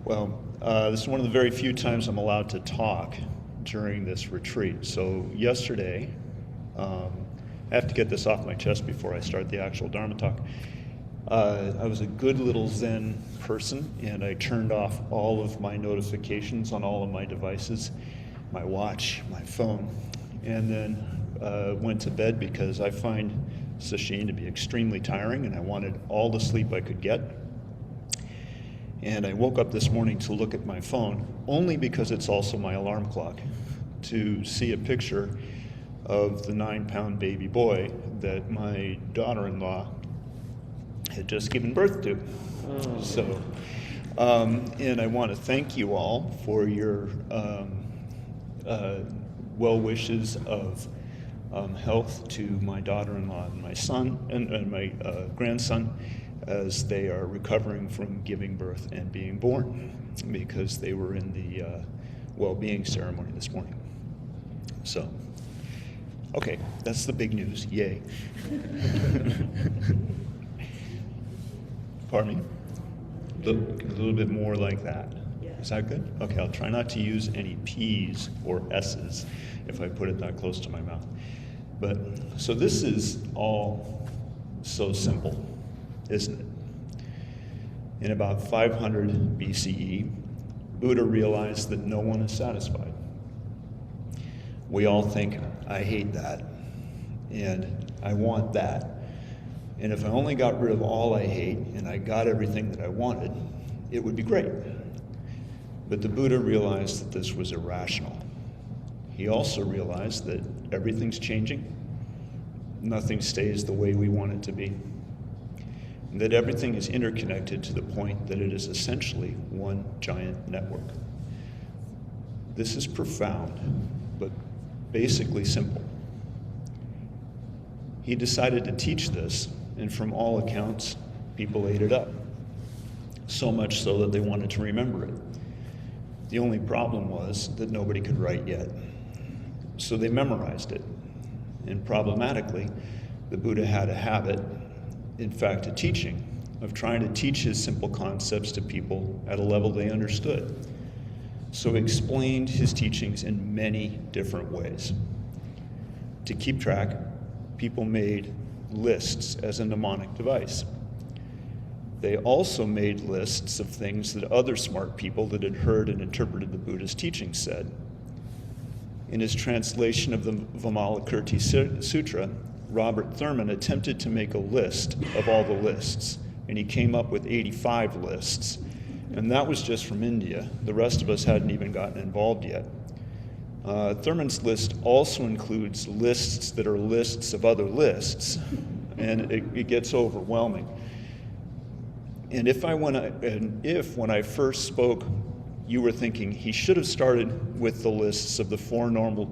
Well, this is one of the very few times I'm allowed to talk during this retreat. So yesterday, I have to get this off my chest before I start the actual Dharma talk. I was a good little Zen person, and I turned off all of my notifications on all of my devices, my watch, my phone, and then went to bed because I find Sesshin to be extremely tiring, and I wanted all the sleep I could get. And I woke up this morning to look at my phone, only because it's also my alarm clock, to see a picture of the 9-pound baby boy that my daughter-in-law had just given birth to. So, and I want to thank you all for your well wishes of health to my daughter-in-law and my son and my grandson as they are recovering from giving birth and being born, because they were in the well-being ceremony this morning. So, okay, that's the big news. Yay. Pardon me? A little bit more like that. Yeah. Is that good? Okay, I'll try not to use any P's or S's if I put it that close to my mouth. But, so this is all so simple, isn't it? In about 500 BCE, Buddha realized that no one is satisfied. We all think, I hate that, and I want that. And if I only got rid of all I hate and I got everything that I wanted, it would be great. But the Buddha realized that this was irrational. He also realized that everything's changing. Nothing stays the way we want it to be. And that everything is interconnected to the point that it is essentially one giant network. This is profound, but basically simple. He decided to teach this, and from all accounts, people ate it up. So much so that they wanted to remember it. The only problem was that nobody could write yet. So they memorized it. And problematically, the Buddha had a habit, in fact a teaching, of trying to teach his simple concepts to people at a level they understood. So he explained his teachings in many different ways. To keep track, people made lists as a mnemonic device. They also made lists of things that other smart people that had heard and interpreted the Buddha's teachings said. In his translation of the Vimalakirti Sutra, Robert Thurman attempted to make a list of all the lists, and he came up with 85 lists. And that was just from India. The rest of us hadn't even gotten involved yet. Thurman's list also includes lists that are lists of other lists, and it gets overwhelming. And if when I first spoke, you were thinking he should have started with the lists of the Four Noble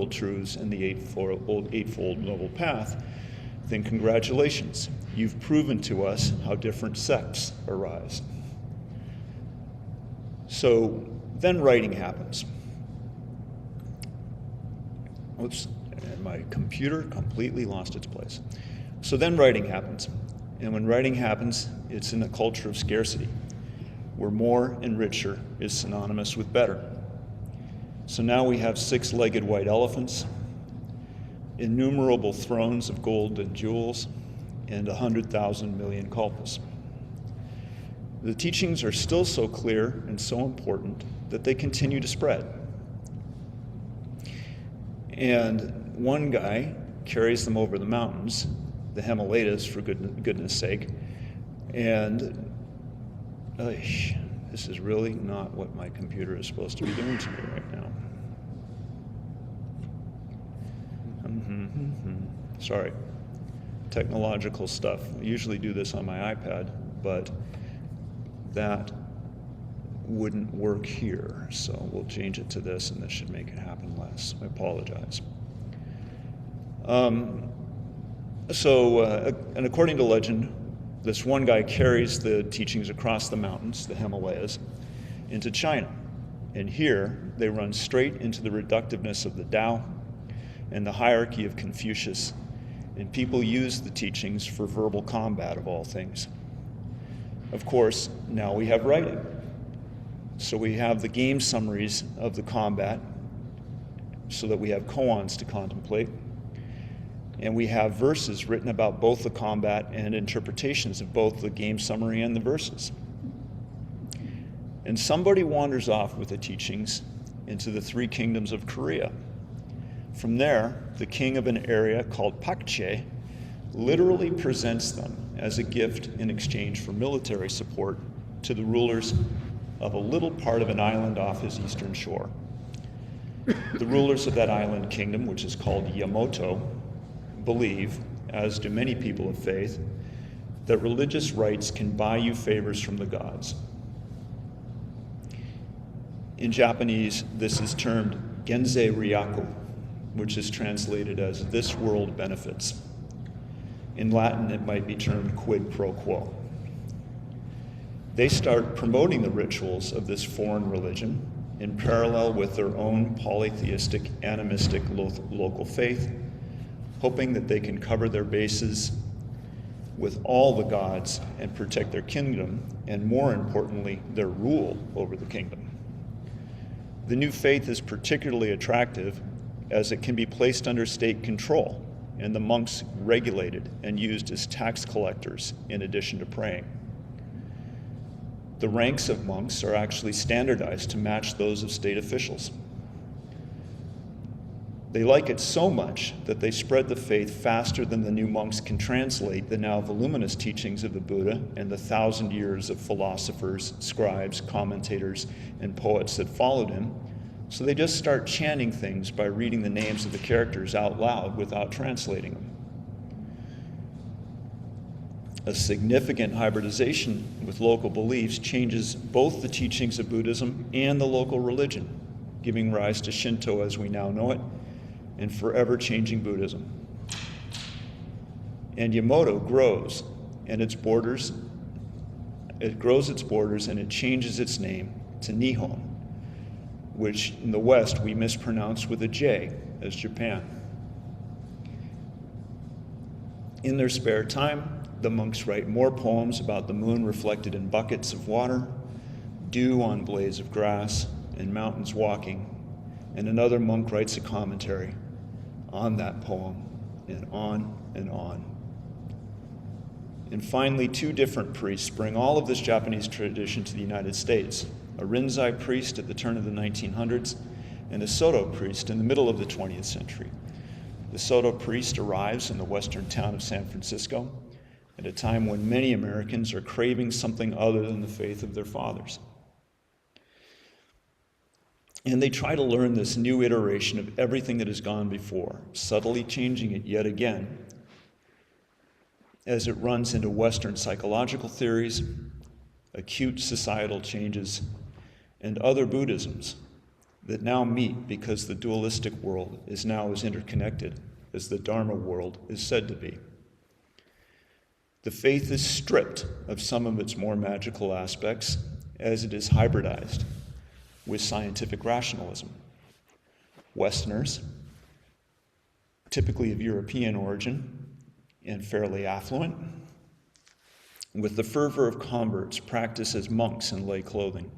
Truths and the Eightfold Noble Path, then congratulations, you've proven to us how different sects arise. So then writing happens. Oops, and my computer completely lost its place. So then writing happens. And when writing happens, it's in a culture of scarcity, where more and richer is synonymous with better. So now we have 6-legged white elephants, innumerable thrones of gold and jewels, and 100,000 million kalpas. The teachings are still so clear and so important that they continue to spread. And one guy carries them over the mountains, the Himalayas for goodness sake, and this is really not what my computer is supposed to be doing to me right now. Sorry. Technological stuff. I usually do this on my iPad, but that wouldn't work here. So we'll change it to this, and this should make it happen less. I apologize. And according to legend, this one guy carries the teachings across the mountains, the Himalayas, into China. And here, they run straight into the reductiveness of the Tao and the hierarchy of Confucius, and people use the teachings for verbal combat of all things. Of course, now we have writing, So we have the game summaries of the combat so that we have koans to contemplate. And we have verses written about both the combat and interpretations of both the game summary and the verses. And somebody wanders off with the teachings into the three kingdoms of Korea. From there, the king of an area called Pakche literally presents them as a gift in exchange for military support to the rulers of a little part of an island off his eastern shore. The rulers of that island kingdom, which is called Yamato, believe, as do many people of faith, that religious rites can buy you favors from the gods. In Japanese, this is termed Genzei Ryaku, which is translated as this world benefits. In Latin, it might be termed quid pro quo. They start promoting the rituals of this foreign religion in parallel with their own polytheistic, animistic local faith, hoping that they can cover their bases with all the gods and protect their kingdom, and more importantly, their rule over the kingdom. The new faith is particularly attractive as it can be placed under state control, and the monks regulated and used as tax collectors in addition to praying. The ranks of monks are actually standardized to match those of state officials. They like it so much that they spread the faith faster than the new monks can translate the now voluminous teachings of the Buddha and the 1,000 years of philosophers, scribes, commentators, and poets that followed him. So they just start chanting things by reading the names of the characters out loud without translating them. A significant hybridization with local beliefs changes both the teachings of Buddhism and the local religion, giving rise to Shinto as we now know it, and forever changing Buddhism. And Yamato grows, and it grows its borders and it changes its name to Nihon, which in the West we mispronounce with a J as Japan. In their spare time, the monks write more poems about the moon reflected in buckets of water, dew on blades of grass, and mountains walking, and another monk writes a commentary on that poem, and on and on. And finally, two different priests bring all of this Japanese tradition to the United States, a Rinzai priest at the turn of the 1900s, and a Soto priest in the middle of the 20th century. The Soto priest arrives in the western town of San Francisco at a time when many Americans are craving something other than the faith of their fathers. And they try to learn this new iteration of everything that has gone before, subtly changing it yet again as it runs into Western psychological theories, acute societal changes, and other Buddhisms that now meet because the dualistic world is now as interconnected as the Dharma world is said to be. The faith is stripped of some of its more magical aspects as it is hybridized with scientific rationalism. Westerners, typically of European origin and fairly affluent, with the fervor of converts, practice as monks in lay clothing.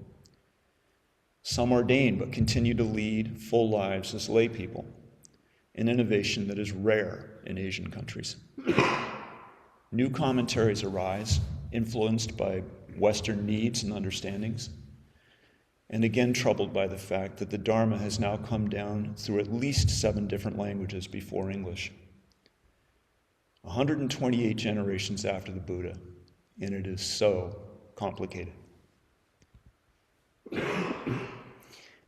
Some ordain but continue to lead full lives as lay people, an innovation that is rare in Asian countries. New commentaries arise, influenced by Western needs and understandings, and again troubled by the fact that the Dharma has now come down through at least 7 different languages before English. 128 generations after the Buddha, and it is so complicated.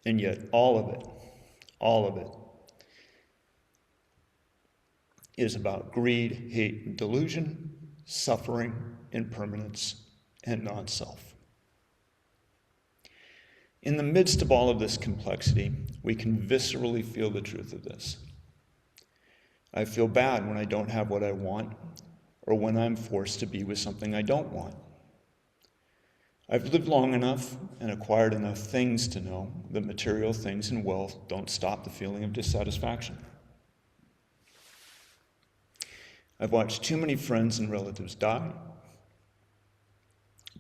And yet all of it, is about greed, hate, and delusion, suffering, impermanence, and non-self. In the midst of all of this complexity, we can viscerally feel the truth of this. I feel bad when I don't have what I want, or when I'm forced to be with something I don't want. I've lived long enough and acquired enough things to know that material things and wealth don't stop the feeling of dissatisfaction. I've watched too many friends and relatives die,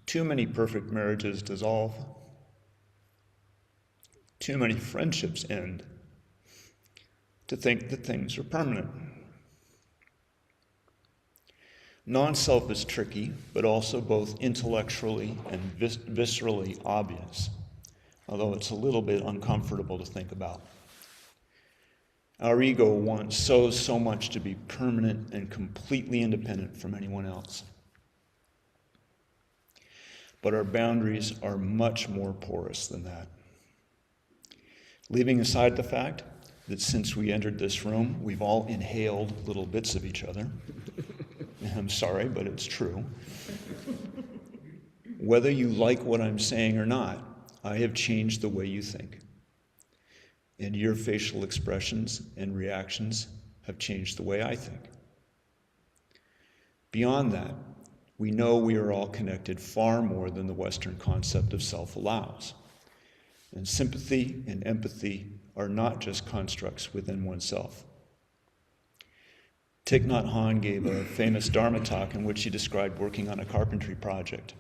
too many perfect marriages dissolve, Too many friendships end to think that things are permanent. Non-self is tricky, but also both intellectually and viscerally obvious, although it's a little bit uncomfortable to think about. Our ego wants so much to be permanent and completely independent from anyone else. But our boundaries are much more porous than that. Leaving aside the fact that since we entered this room, we've all inhaled little bits of each other. I'm sorry, but it's true. Whether you like what I'm saying or not, I have changed the way you think. And your facial expressions and reactions have changed the way I think. Beyond that, we know we are all connected far more than the Western concept of self allows. And sympathy and empathy are not just constructs within oneself. Thich Nhat Hanh gave a famous Dharma talk in which he described working on a carpentry project.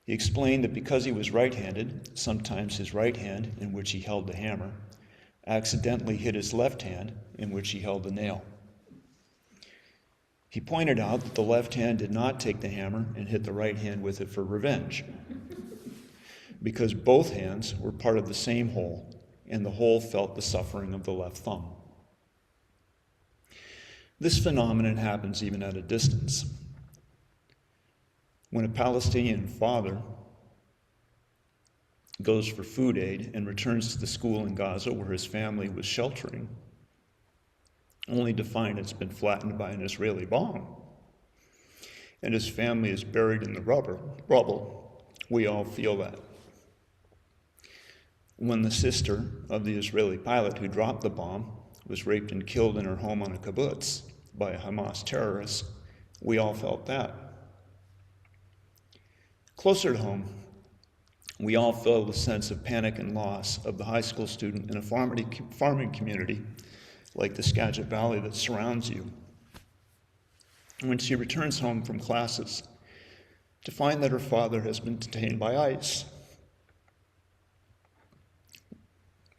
He explained that because he was right-handed, sometimes his right hand, in which he held the hammer, accidentally hit his left hand, in which he held the nail. He pointed out that the left hand did not take the hammer and hit the right hand with it for revenge, because both hands were part of the same whole, and the whole felt the suffering of the left thumb. This phenomenon happens even at a distance. When a Palestinian father goes for food aid and returns to the school in Gaza where his family was sheltering, only to find it's been flattened by an Israeli bomb, and his family is buried in the rubble, we all feel that. When the sister of the Israeli pilot who dropped the bomb was raped and killed in her home on a kibbutz by a Hamas terrorist, we all felt that. Closer to home, we all feel the sense of panic and loss of the high school student in a farming community like the Skagit Valley that surrounds you, when she returns home from classes to find that her father has been detained by ICE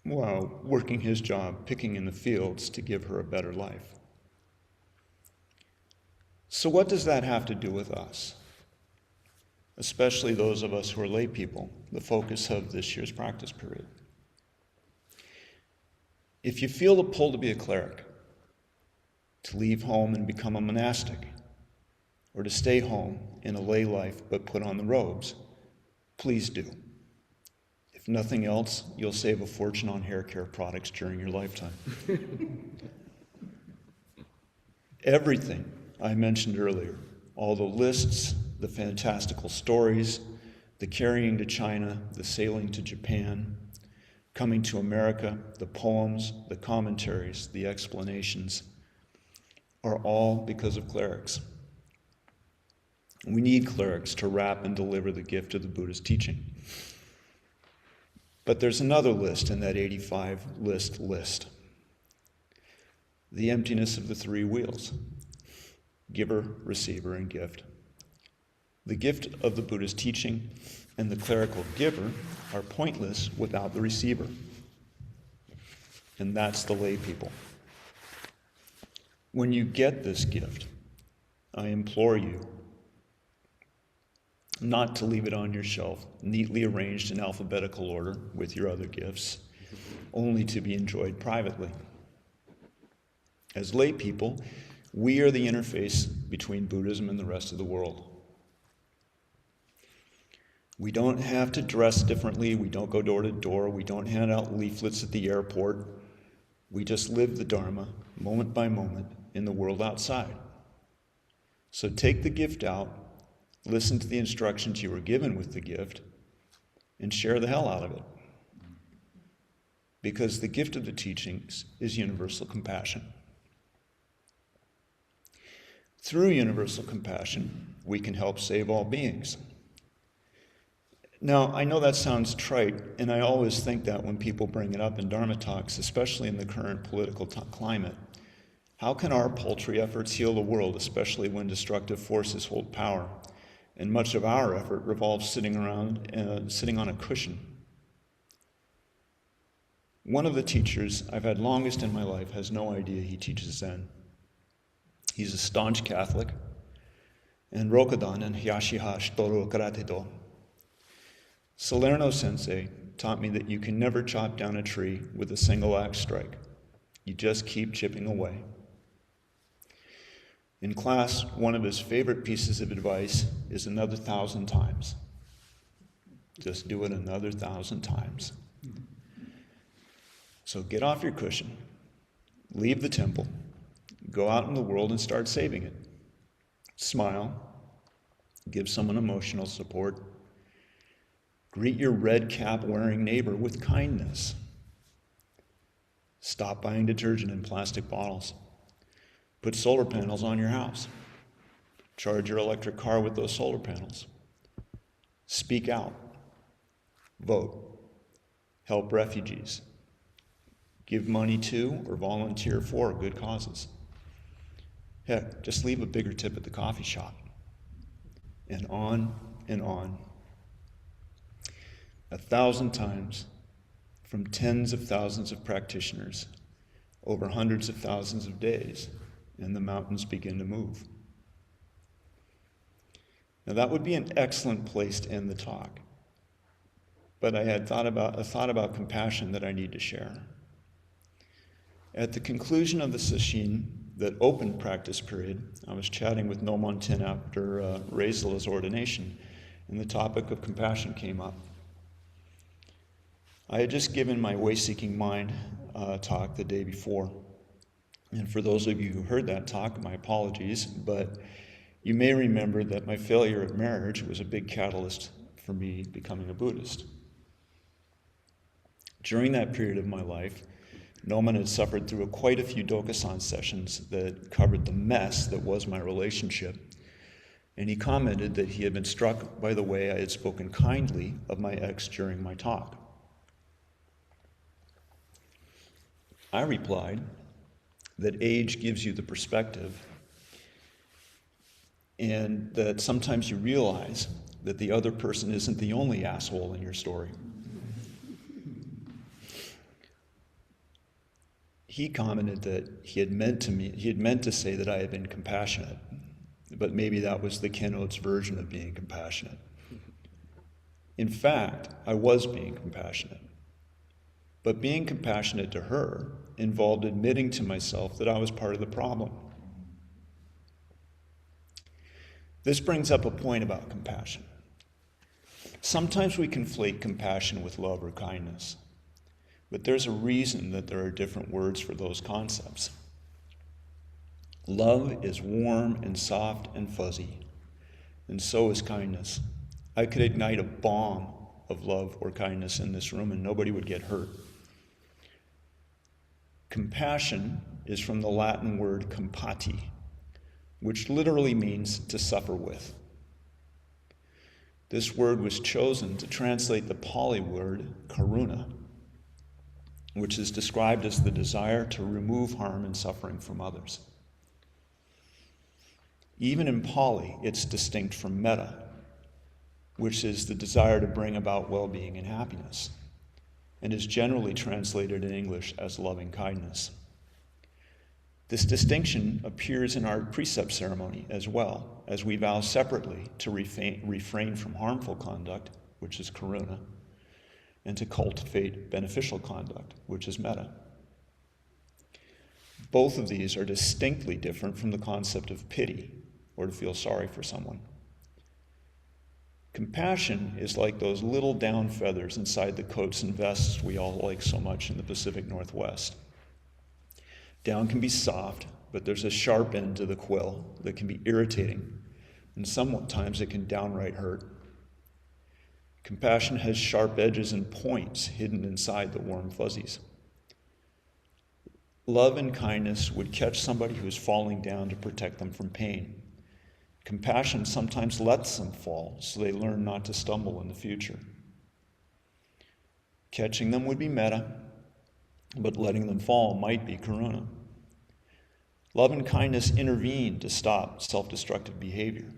while working his job picking in the fields to give her a better life. So what does that have to do with us? Especially those of us who are lay people, the focus of this year's practice period. If you feel the pull to be a cleric, to leave home and become a monastic, or to stay home in a lay life but put on the robes, please do. If nothing else, you'll save a fortune on hair care products during your lifetime. Everything I mentioned earlier, all the lists, the fantastical stories, the carrying to China, the sailing to Japan, coming to America, the poems, the commentaries, the explanations, are all because of clerics. We need clerics to wrap and deliver the gift of the Buddha's teaching. But there's another list in that 85 list. The emptiness of the three wheels: giver, receiver, and gift. The gift of the Buddha's teaching and the clerical giver are pointless without the receiver. And that's the lay people. When you get this gift, I implore you not to leave it on your shelf, neatly arranged in alphabetical order with your other gifts, only to be enjoyed privately. As lay people, we are the interface between Buddhism and the rest of the world. We don't have to dress differently, we don't go door to door, we don't hand out leaflets at the airport. We just live the Dharma, moment by moment, in the world outside. So take the gift out, listen to the instructions you were given with the gift, and share the hell out of it. Because the gift of the teachings is universal compassion. Through universal compassion, we can help save all beings. Now, I know that sounds trite, and I always think that when people bring it up in Dharma talks, especially in the current political climate. How can our paltry efforts heal the world, especially when destructive forces hold power? And much of our effort revolves sitting on a cushion. One of the teachers I've had longest in my life has no idea he teaches Zen. He's a staunch Catholic, and Rokodan and Hyashiha Shitoru Karatedo. Salerno Sensei taught me that you can never chop down a tree with a single axe strike. You just keep chipping away. In class, one of his favorite pieces of advice is another 1,000 times. Just do it another 1,000 times. So get off your cushion, leave the temple, go out in the world and start saving it. Smile, give someone emotional support, greet your red cap wearing neighbor with kindness. Stop buying detergent in plastic bottles. Put solar panels on your house. Charge your electric car with those solar panels. Speak out. Vote. Help refugees. Give money to or volunteer for good causes. Heck, just leave a bigger tip at the coffee shop. And on and on. 1,000 times from tens of thousands of practitioners over hundreds of thousands of days, and the mountains begin to move. Now that would be an excellent place to end the talk, but I had thought about compassion that I need to share. At the conclusion of the Sesshin that opened practice period, I was chatting with Nomon Tin after Reizela's ordination, and the topic of compassion came up. I had just given my Way-Seeking Mind talk the day before. And for those of you who heard that talk, my apologies, but you may remember that my failure at marriage was a big catalyst for me becoming a Buddhist. During that period of my life, Noman had suffered through quite a few Dokusan sessions that covered the mess that was my relationship, and he commented that he had been struck by the way I had spoken kindly of my ex during my talk. I replied that age gives you the perspective, and that sometimes you realize that the other person isn't the only asshole in your story. He commented that he had meant to say that I had been compassionate, but maybe that was the Kenote's version of being compassionate. In fact, I was being compassionate. But being compassionate to her involved admitting to myself that I was part of the problem. This brings up a point about compassion. Sometimes we conflate compassion with love or kindness, but there's a reason that there are different words for those concepts. Love is warm and soft and fuzzy, and so is kindness. I could ignite a bomb of love or kindness in this room and nobody would get hurt. Compassion is from the Latin word compati, which literally means to suffer with. This word was chosen to translate the Pali word karuna, which is described as the desire to remove harm and suffering from others. Even in Pali, it's distinct from metta, which is the desire to bring about well-being and happiness, and is generally translated in English as loving kindness. This distinction appears in our precept ceremony as well, as we vow separately to refrain from harmful conduct, which is karuna, and to cultivate beneficial conduct, which is metta. Both of these are distinctly different from the concept of pity, or to feel sorry for someone. Compassion is like those little down feathers inside the coats and vests we all like so much in the Pacific Northwest. Down can be soft, but there's a sharp end to the quill that can be irritating, and sometimes it can downright hurt. Compassion has sharp edges and points hidden inside the warm fuzzies. Love and kindness would catch somebody who is falling down to protect them from pain. Compassion sometimes lets them fall so they learn not to stumble in the future. Catching them would be metta, but letting them fall might be karuna. Love and kindness intervene to stop self-destructive behavior.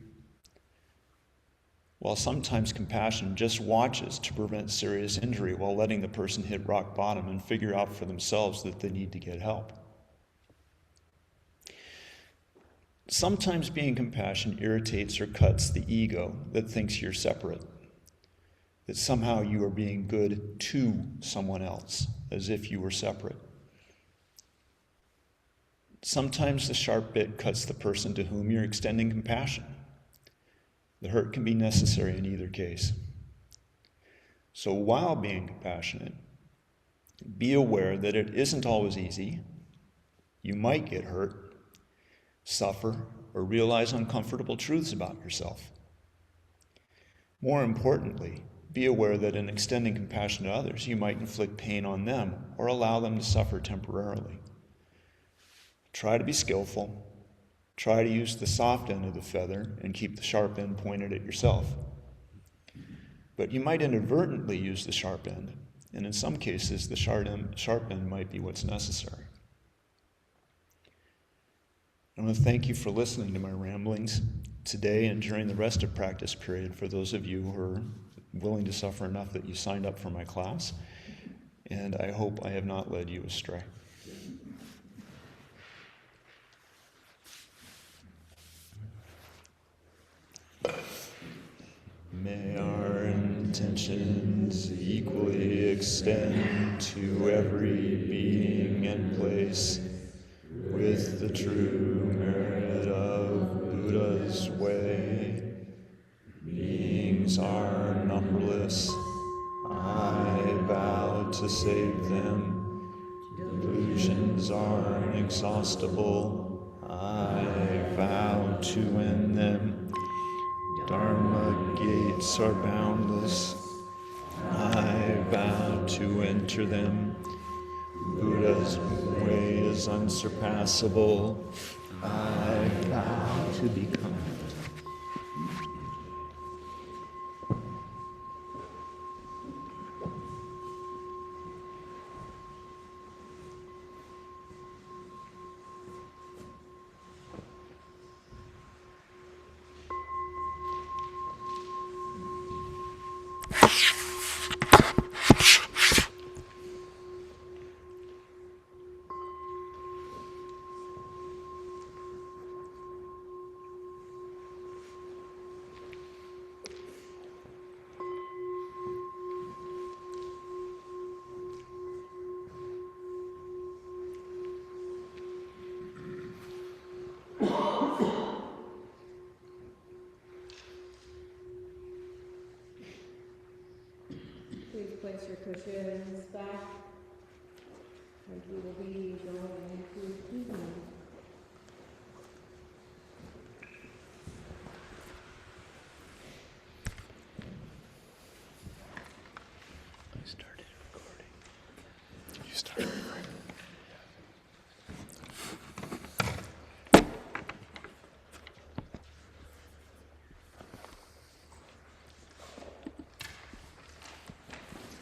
while sometimes compassion just watches to prevent serious injury while letting the person hit rock bottom and figure out for themselves that they need to get help. Sometimes being compassionate irritates or cuts the ego that thinks you're separate, that somehow you are being good to someone else, as if you were separate. Sometimes the sharp bit cuts the person to whom you're extending compassion. The hurt can be necessary in either case. So while being compassionate, be aware that it isn't always easy. You might get hurt, suffer, or realize uncomfortable truths about yourself. More importantly, be aware that in extending compassion to others, you might inflict pain on them or allow them to suffer temporarily. Try to be skillful. Try to use the soft end of the feather and keep the sharp end pointed at yourself. But you might inadvertently use the sharp end, and in some cases, the sharp end might be what's necessary. I want to thank you for listening to my ramblings today and during the rest of practice period for those of you who are willing to suffer enough that you signed up for my class, and I hope I have not led you astray. May our intentions equally extend to every being and place with the true merit of Buddha's way. Beings are numberless. I vow to save them. Delusions are inexhaustible. I vow to end them. Dharma gates are boundless. I vow to enter them. Buddha's way is unsurpassable. I vow to become it. Please place your cushions back, and we will be going into evening. I started recording. You started.